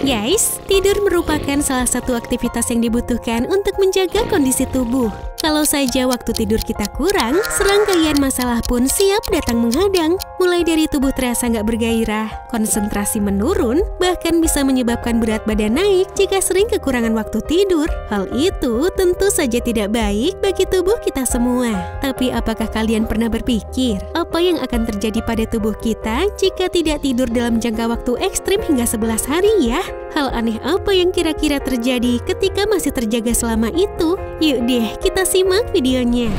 Guys, tidur merupakan salah satu aktivitas yang dibutuhkan untuk menjaga kondisi tubuh. Kalau saja waktu tidur kita kurang, serangkaian masalah pun siap datang menghadang. Mulai dari tubuh terasa nggak bergairah, konsentrasi menurun, bahkan bisa menyebabkan berat badan naik jika sering kekurangan waktu tidur. Hal itu tentu saja tidak baik bagi tubuh kita semua. Tapi apakah kalian pernah berpikir, apa yang akan terjadi pada tubuh kita jika tidak tidur dalam jangka waktu ekstrim hingga 11 hari ya? Hal aneh apa yang kira-kira terjadi ketika masih terjaga selama itu? Yuk deh, kita simak videonya.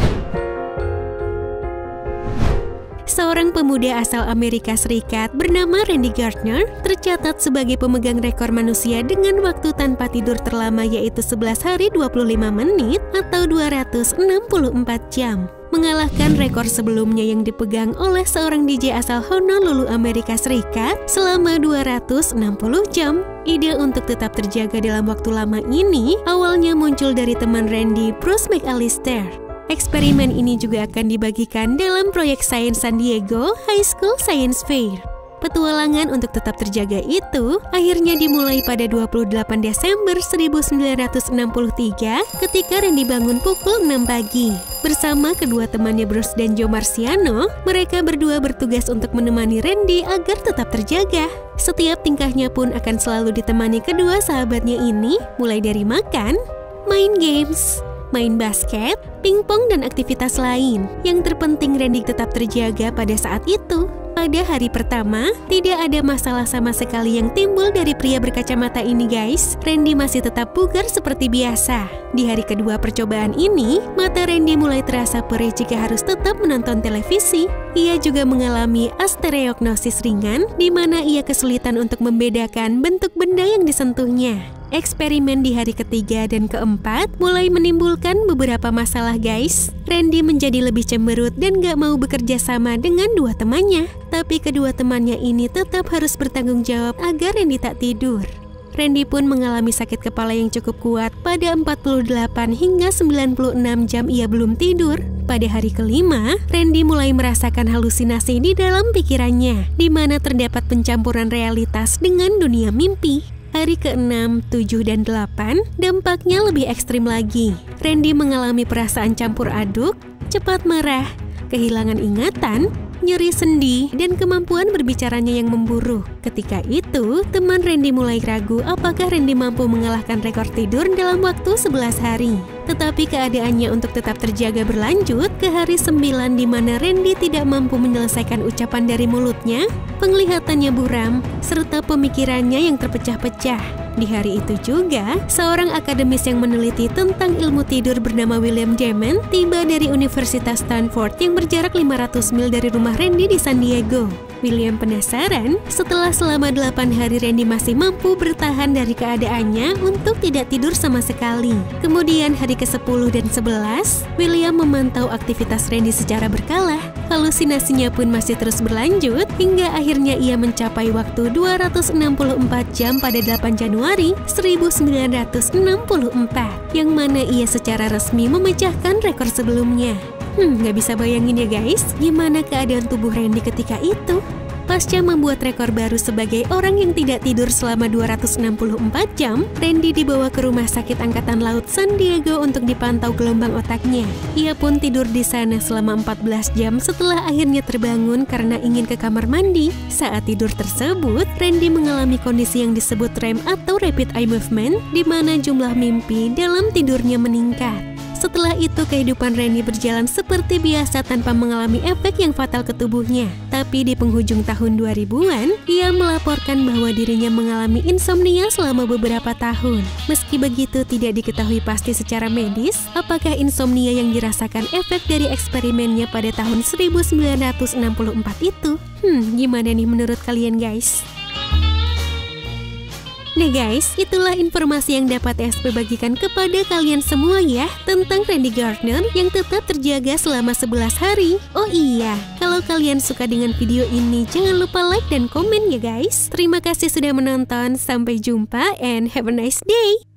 Seorang pemuda asal Amerika Serikat bernama Randy Gardner tercatat sebagai pemegang rekor manusia dengan waktu tanpa tidur terlama yaitu 11 hari 25 menit atau 264 jam. Mengalahkan rekor sebelumnya yang dipegang oleh seorang DJ asal Honolulu, Amerika Serikat selama 260 jam. Ide untuk tetap terjaga dalam waktu lama ini awalnya muncul dari teman Randy, Bruce McAllister. Eksperimen ini juga akan dibagikan dalam proyek sains San Diego High School Science Fair. Petualangan untuk tetap terjaga itu akhirnya dimulai pada 28 Desember 1963 ketika Randy bangun pukul 6 pagi. Bersama kedua temannya Bruce dan Joe Marciano, mereka berdua bertugas untuk menemani Randy agar tetap terjaga. Setiap tingkahnya pun akan selalu ditemani kedua sahabatnya ini, mulai dari makan, main games, main basket, pingpong, dan aktivitas lain. Yang terpenting Randy tetap terjaga pada saat itu. Pada hari pertama, tidak ada masalah sama sekali yang timbul dari pria berkacamata ini guys. Randy masih tetap bugar seperti biasa. Di hari kedua percobaan ini, mata Randy mulai terasa perih jika harus tetap menonton televisi. Ia juga mengalami astereognosis ringan, di mana ia kesulitan untuk membedakan bentuk benda yang disentuhnya. Eksperimen di hari ketiga dan keempat mulai menimbulkan beberapa masalah guys. Randy menjadi lebih cemberut dan gak mau bekerja sama dengan dua temannya. Tapi kedua temannya ini tetap harus bertanggung jawab agar Randy tak tidur. Randy pun mengalami sakit kepala yang cukup kuat. Pada 48 hingga 96 jam ia belum tidur. Pada hari kelima, Randy mulai merasakan halusinasi di dalam pikirannya, di mana terdapat pencampuran realitas dengan dunia mimpi. Hari ke-6, 7, dan 8, dampaknya lebih ekstrim lagi. Randy mengalami perasaan campur aduk, cepat marah, kehilangan ingatan, nyeri sendi, dan kemampuan berbicaranya yang memburuk. Ketika itu, teman Randy mulai ragu apakah Randy mampu mengalahkan rekor tidur dalam waktu 11 hari. Tetapi keadaannya untuk tetap terjaga berlanjut ke hari 9 di mana Randy tidak mampu menyelesaikan ucapan dari mulutnya, penglihatannya buram, serta pemikirannya yang terpecah-pecah. Di hari itu juga, seorang akademis yang meneliti tentang ilmu tidur bernama William Demant tiba dari Universitas Stanford yang berjarak 500 mil dari rumah Randy di San Diego. William penasaran setelah selama 8 hari Randy masih mampu bertahan dari keadaannya untuk tidak tidur sama sekali. Kemudian hari ke-10 dan 11, William memantau aktivitas Randy secara berkala. Halusinasinya pun masih terus berlanjut hingga akhirnya ia mencapai waktu 264 jam pada 8 Januari 1964, yang mana ia secara resmi memecahkan rekor sebelumnya. Gak bisa bayangin ya guys, gimana keadaan tubuh Randy ketika itu. Pasca membuat rekor baru sebagai orang yang tidak tidur selama 264 jam, Randy dibawa ke Rumah Sakit Angkatan Laut San Diego untuk dipantau gelombang otaknya. Ia pun tidur di sana selama 14 jam setelah akhirnya terbangun karena ingin ke kamar mandi. Saat tidur tersebut, Randy mengalami kondisi yang disebut REM atau Rapid Eye Movement, di mana jumlah mimpi dalam tidurnya meningkat. Setelah itu kehidupan Randy berjalan seperti biasa tanpa mengalami efek yang fatal ke tubuhnya. Tapi di penghujung tahun 2000-an, ia melaporkan bahwa dirinya mengalami insomnia selama beberapa tahun. Meski begitu tidak diketahui pasti secara medis apakah insomnia yang dirasakan efek dari eksperimennya pada tahun 1964 itu. Gimana nih menurut kalian guys? Nah guys, itulah informasi yang dapat SP bagikan kepada kalian semua ya tentang Randy Gardner yang tetap terjaga selama 11 hari. Oh iya, kalau kalian suka dengan video ini jangan lupa like dan komen ya guys. Terima kasih sudah menonton, sampai jumpa and have a nice day.